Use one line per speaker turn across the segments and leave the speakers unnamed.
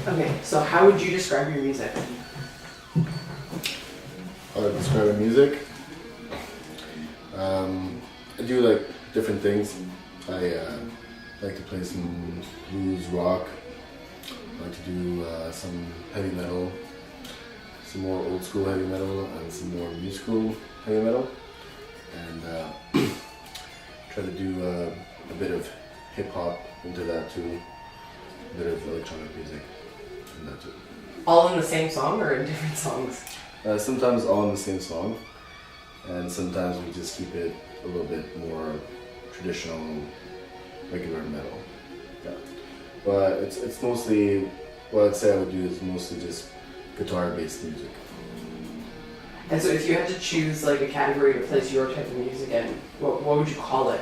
Okay, so how would you describe your music?
How I describe my music? I do like different things. I like to play some blues, rock. I like to do some heavy metal, some more old school heavy metal, and some more new school heavy metal. And try to do a bit of hip hop into that too, a bit of electronic music in that too.
All in the same song or in different songs?
Sometimes all in the same song, and sometimes we just keep it a little bit more traditional, regular metal. Yeah. But it's mostly, what I'd say I would do is mostly just guitar-based music.
And so if you had to choose like a category to place your type of music in, what would you call it?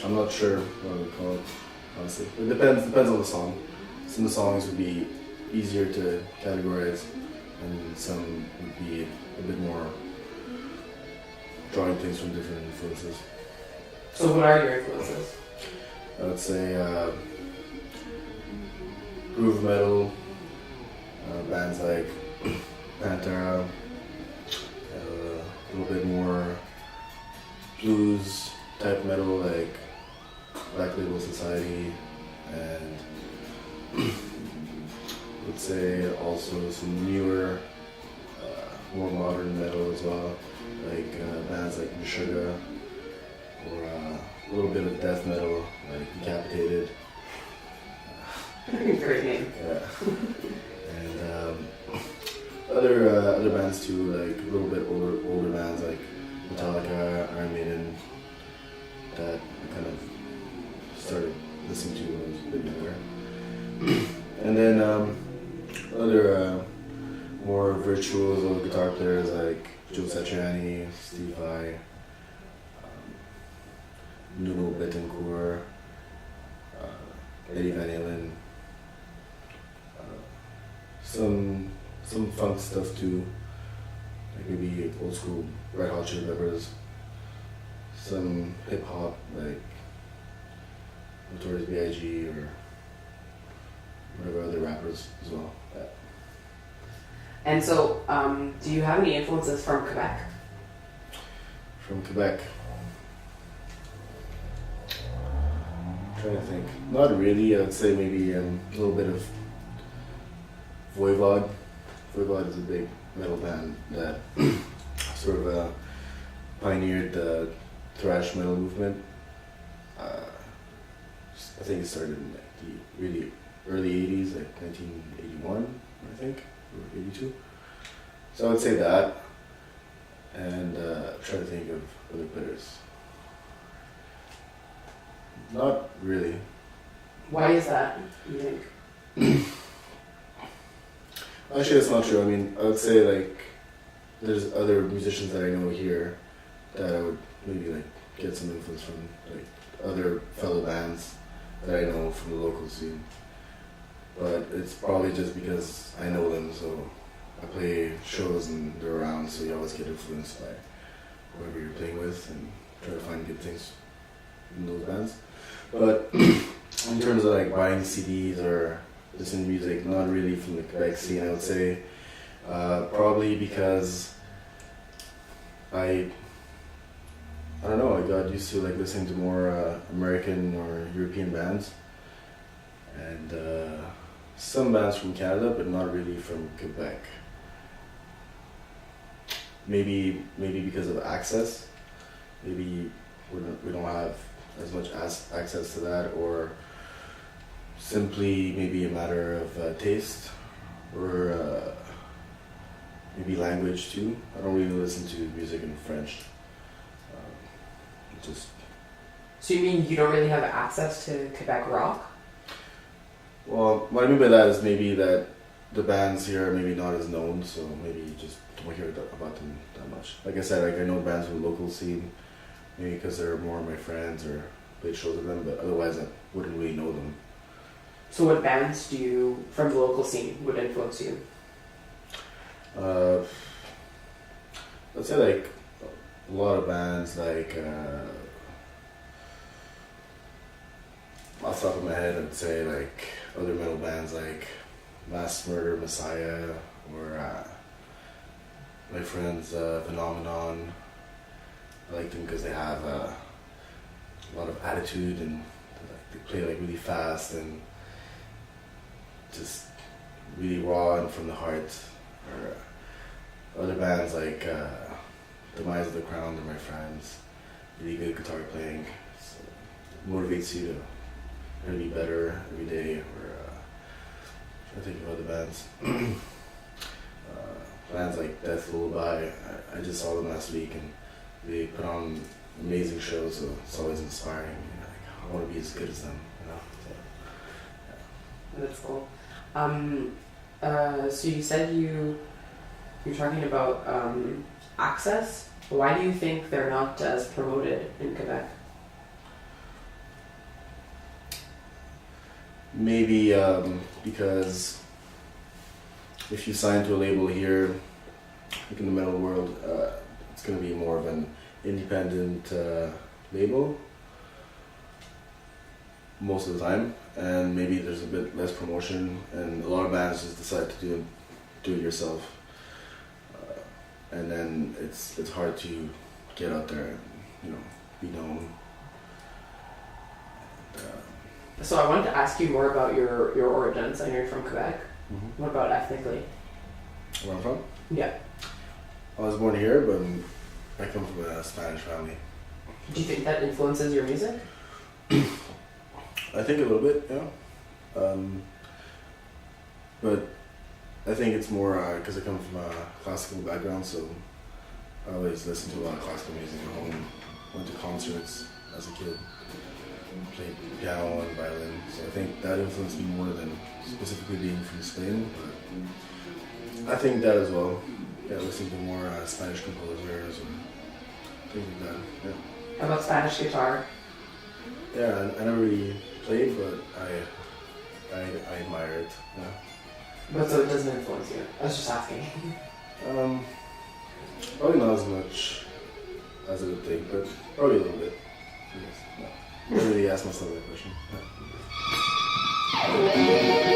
I'm not sure what I would call it, honestly. It depends on the song. Some of the songs would be easier to categorize, and some would be a bit more drawing things from different influences.
So what are your influences?
I would say groove metal, bands like Pantera, a little bit more blues type metal like Black Label Society, and I would say also some newer, more modern metal as well, like bands like Meshuggah, or a little bit of death metal like Decapitated.
Great name.
Yeah. And other bands too, like a little bit older bands like Metallica, Iron Maiden, that I kind of started listening to when I was a bit younger. And then other more virtuoso guitar players like Joe Satriani, Steve Vai, Nuno Bettencourt, Eddie Van Halen, some funk stuff too, like maybe old school Red Hot Chili Peppers, some hip hop like Notorious B.I.G. or whatever other rappers as well. Yeah.
And so, do you have any influences from Quebec?
From Quebec. I'm trying to think. Not really. I would say maybe a little bit of Voivod. Voivod is a big metal band that sort of pioneered the thrash metal movement. I think it started in like the really early 80s, like 1981, I think, or 82. So I would say that, and try to think of other players. Not really.
Why is that, you think?
Actually, that's not true. I mean, I would say like there's other musicians that I know here that I would maybe like get some influence from, like other fellow bands that I know from the local scene. But it's probably just because I know them, so I play shows and they're around, so you always get influenced by whoever you're playing with and try to find good things in those bands. But in terms of like buying CDs or listening to music, not really from the Quebec scene, I would say. Probably because I don't know, I got used to like listening to more American or European bands, and some bands from Canada, but not really from Quebec. Maybe because of access. Maybe we don't have as much access to that, or simply maybe a matter of taste, or maybe language too. I don't really listen to music in French.
So you mean you don't really have access to Quebec rock?
Well, what I mean by that is maybe that the bands here are maybe not as known, so maybe you just don't hear about them that much. Like I said, like I know bands from the local scene, maybe because they're more my friends or played shows with them, but otherwise I wouldn't really know them.
So what bands do you, from the local scene, would influence you?
Let's say like a lot of bands like off off the top of my head, I'd say like other metal bands like Mass Murder, Messiah, or my friends Phenomenon. I like them because they have a lot of attitude and they play like really fast and just really raw and from the heart. Or other bands like Demise of the Crown, they're my friends. Really good guitar playing, so it motivates you to be better every day. Or I think of other bands. Bands like Death Lullaby, I just saw them last week and they put on amazing shows, so it's always inspiring. You know, like, I want to be as good as them, you know. So, yeah.
That's cool. So you said you're talking about access. Why do you think they're not as promoted in Quebec?
Maybe because if you sign to a label here, like in the metal world, it's going to be more of an independent label most of the time, and maybe there's a bit less promotion, and a lot of bands just decide to do it yourself, and then it's hard to get out there and, you know, be known.
So I wanted to ask you more about your origins. I know you're from Quebec.
Mm-hmm.
What about ethnically?
Where I'm from?
Yeah.
I was born here, but I come from a Spanish family.
Do you think that influences your music?
I think a little bit, yeah. But I think it's more because I come from a classical background, so I always listened to a lot of classical music at home. Went to concerts as a kid, played piano and violin, so I think that influenced me more than specifically being from Spain. But I think that as well. Yeah, listening to more Spanish composers and things like that. Yeah.
How about Spanish guitar?
Yeah, I never really played, but I admire it. Yeah.
But so it doesn't influence you? I was just asking.
Probably not as much as I would think, but probably a little bit. Yes. No. I didn't really ask myself that question. Yeah.